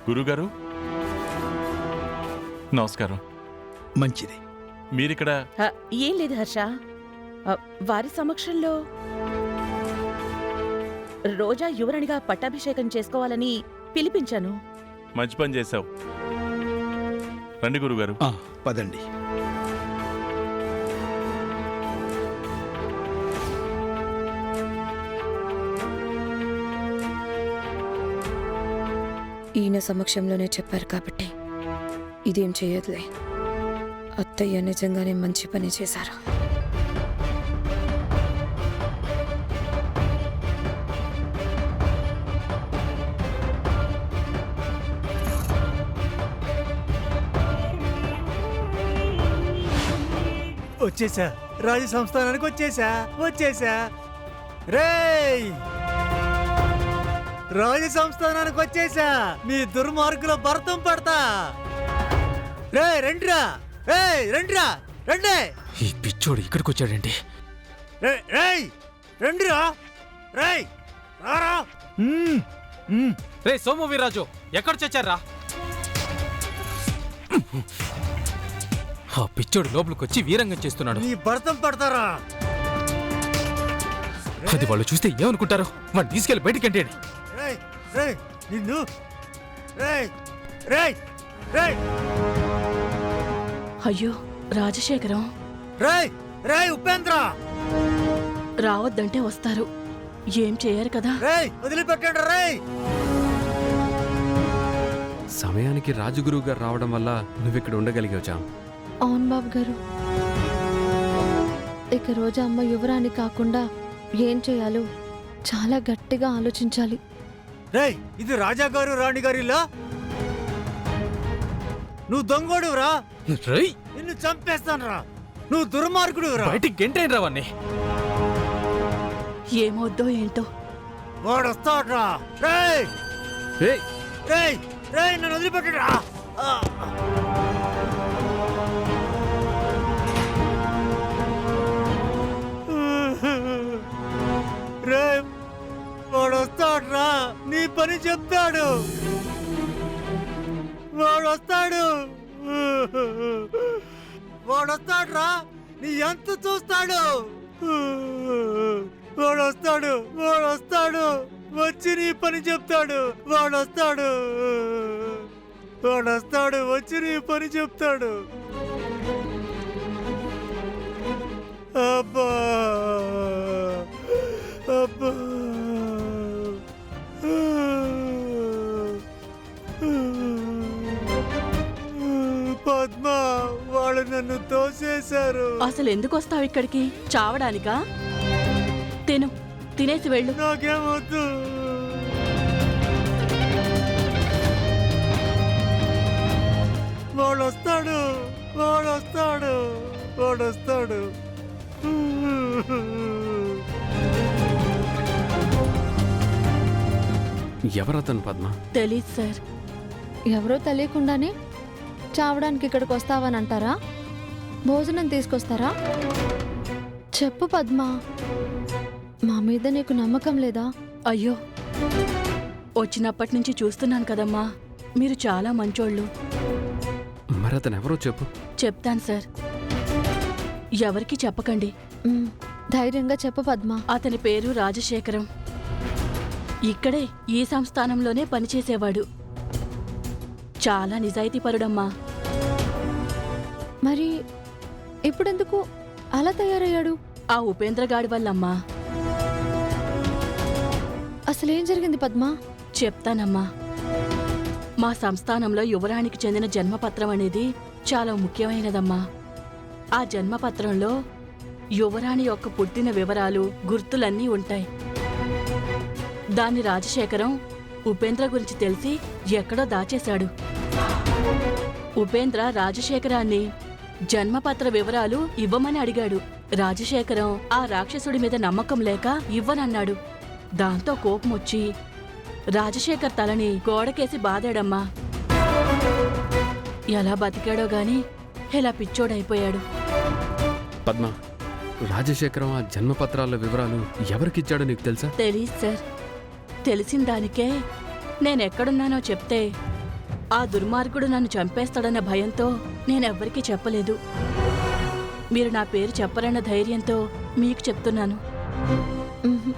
గురుగారు నమస్కారం. మంచిది. మీరిక్కడ? ఏం లేదు హర్ష, వారి సమక్షంలో రోజా యువరాణిగా పట్టాభిషేకం చేసుకోవాలని పిలిపించాను. మంచి పని చేశావు. రండి గురుగారు. పదండి. ఈయన సమక్షంలోనే చెప్పారు కాబట్టి ఇదేం చేయదులే. అత్తయ్య నిజంగానే మంచి పని చేశారు. వచ్చేసా, రాజ సంస్థానానికి వచ్చేసా. రేయ్, రాజ సంస్థానానికి వచ్చేసా. మీ దుర్మార్గుల భరతం పడతా. రే రండిరా, రండి. ఈ పిచ్చోడు ఇక్కడికి వచ్చాడండి. రండిరా, రారా. రే సోము వీర్రాజు, ఎక్కడ చచ్చారా? ఆ పిచ్చోడు లోపలికొచ్చి వీరంగం చేస్తున్నాడు. నీ భరతం పడతారా? అది వాళ్ళు చూస్తే ఏమనుకుంటారు? వాడిని తీసుకెళ్లి బయటికి అంటే నిన్ను. అయ్యో రాజశేఖరం, ఉపేంద్ర, రావద్దంటే వస్తారు. ఏం చేయరు కదా. వదిలిపెట్టండి. రేయ్, సమయానికి రాజగురువు గారు రావడం వల్ల నువ్విక్కడ ఉండగలిగావు. అవును బాబు గారు. ఇక రోజు అమ్మ యువరాణి కాకుండా ఏం చేయాలో చాలా గట్టిగా ఆలోచించాలి. రేయ్, ఇది రాజా గారు రాణి గారిలా? నువ్వు దొంగోడురా, నిన్ను చంపేస్తానురా. నువ్వు దుర్మార్గుడురా. బయటికి గెంటైన రావన్నీ. ఏమవుద్దో ఏంటో. వాడు వస్తాడ్రా. నన్ను వదిలిపెట్టరా. వాడు వస్తాడ్రా, నీ పని చెప్తాడు. వాడు వస్తాడ్రా, నీ ఎంత చూస్తాడు. వాడు వస్తాడు, వచ్చి నీ పని చెప్తాడు. వాడు వస్తాడు, వచ్చి నీ పని చెప్తాడు. అబ్బా పద్మ, వాళ్ళు నన్ను తోసేశారు. అసలు ఎందుకు వస్తావు ఇక్కడికి? చావడానికా? తినేసి వెళ్ళు. నాకేమొద్దు. వాడు వస్తాడు. ఎవరతను పద్మ? తెలీదు సార్. ఎవరో తెలియకుండానే చావడానికి ఇక్కడికి వస్తావని అంటారా? భోజనం తీసుకొస్తారా? చెప్పు పద్మ, మా మీద నీకు నమ్మకం లేదా? అయ్యో, వచ్చినప్పటి నుంచి చూస్తున్నాను కదమ్మా, మీరు చాలా మంచోళ్ళు. మరతను ఎవరో చెప్పు. చెప్తాను సార్, ఎవరికి చెప్పకండి. ధైర్యంగా చెప్పు పద్మ. అతని పేరు రాజశేఖరం. ఇక్కడే ఈ సంస్థానంలోనే పనిచేసేవాడు. చాలా నిజాయితీపరుడమ్మా. మరి ఇప్పుడెందుకు అలా తయారయ్యాడు? ఆ ఉపేంద్రగాడి వల్లమ్మా. అసలేం జరిగింది పద్మ? చెప్తానమ్మా. మా సంస్థానంలో యువరాణికి చెందిన జన్మపత్రం అనేది చాలా ముఖ్యమైనదమ్మా. ఆ జన్మపత్రంలో యువరాణి యొక్క పుట్టిన వివరాలు, గుర్తులన్నీ ఉంటాయి. దాన్ని రాజశేఖరం ఉపేంద్ర గురించి తెలిసి ఎక్కడో దాచేశాడు. ఉపేంద్ర రాజశేఖరాన్ని జన్మపత్ర వివరాలు ఇవ్వమని అడిగాడు. రాజశేఖరం ఆ రాక్షసుడి మీద నమ్మకం లేక ఇవ్వనన్నాడు. దాంతో కోపమొచ్చి రాజశేఖర్ తలని గోడకేసి బాదాడమ్మా. ఎలా బతికాడో గాని ఇలా పిచ్చోడైపోయాడు. పద్మ, రాజశేఖరం ఆ జన్మపత్రాల వివరాలు ఎవరికిచ్చాడో నీకు తెలుసా? తెలీదు సార్. తెలిసిన దానికే నేనెక్కడున్నానో చెప్తే ఆ దుర్మార్గుడు నన్ను చంపేస్తాడన్న భయంతో నేనెవ్వరికీ చెప్పలేదు. మీరు నా పేరు చెప్పరన్న ధైర్యంతో మీకు చెప్తున్నాను. ఉహుం.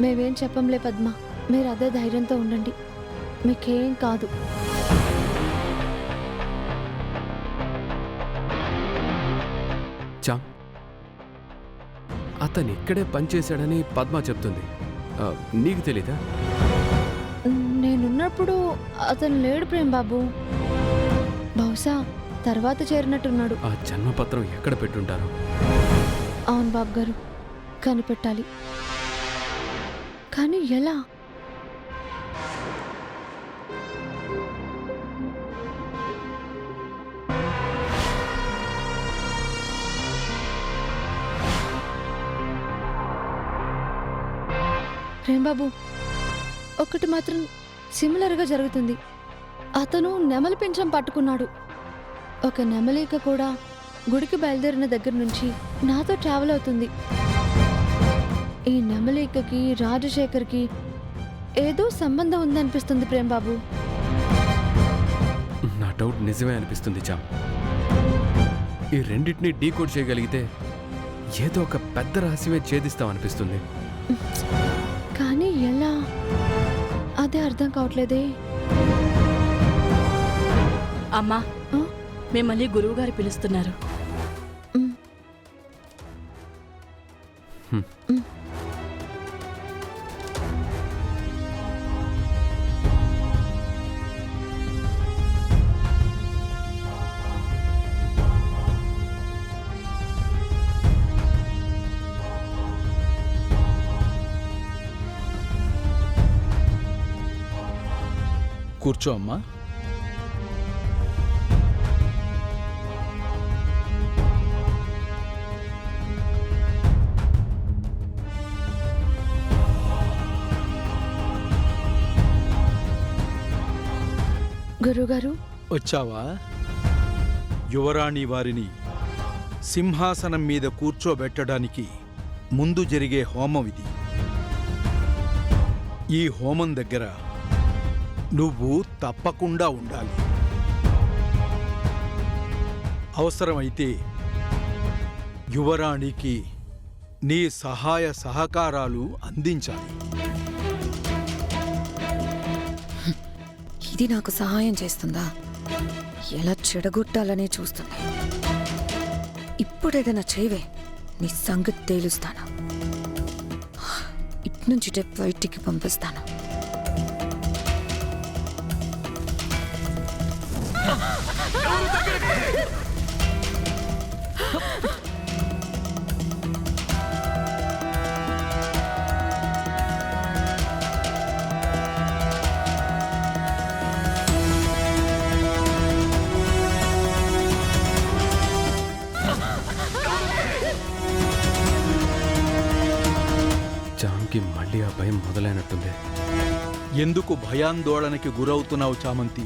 మేమేం చెప్పంలే పద్మ, మీరు అదే ధైర్యంతో ఉండండి, మీకేం కాదు. చామ్, అతను ఇక్కడే పనిచేశాడని పద్మ చెప్తుంది. నీకు తెలీదా? నేనున్నప్పుడు అతను లేడు ప్రేమ్ బాబు, బహుశా తర్వాత చేరినట్టున్నాడు. ఆ జన్మపత్రం ఎక్కడ పెట్టుంటారు? అవును బాబు గారు, కనిపెట్టాలి. కానీ ఎలా? ప్రేమ్బాబు, ఒకటి మాత్రం సిమిలర్గా జరుగుతుంది. అతను నెమలి పింఛం పట్టుకున్నాడు. ఒక నెమలిక కూడా గుడికి బయలుదేరిన దగ్గర నుంచి నాతో ట్రావెల్ అవుతుంది. ఈ నెమలికకి రాజశేఖర్కి ఏదో సంబంధం ఉందనిపిస్తుంది ప్రేమ్బాబు. నా డౌట్ నిజమే అనిపిస్తుంది చామ్. ఈ రెండింటినీ డీకోడ్ చేయగలిగితే ఏదో ఒక పెద్ద రహస్యమే ఛేదిస్తామనిపిస్తుంది. కానీ ఎలా? అదే అర్థం కావట్లేదే. అమ్మా, ఆ? మిమ్మల్ని గురువుగారు పిలుస్తున్నారు. ఉమ్. హ్మ్. ఉమ్. కూర్చో అమ్మా. గురుగారు, వచ్చావా? యువరాణి వారిని సింహాసనం మీద కూర్చోబెట్టడానికి ముందు జరిగే హోమం ఇది. ఈ హోమం దగ్గర నువ్వు తప్పకుండా ఉండాలి. అవసరమైతే యువరాణికి నీ సహాయ సహకారాలు అందించాలి. ఇది నాకు సహాయం చేస్తుందా? ఎలా చెడగొట్టాలనే చూస్తుంది. ఇప్పుడేదైనా చేయవే, నీ సంగతి తేలుస్తాను. ఇట్నుంచి బయటికి పంపిస్తాను. చామ్కి మళ్ళీ ఆ భయం మొదలైనట్టుంది. ఎందుకు భయాందోళనకి గురవుతున్నావు చామంతి?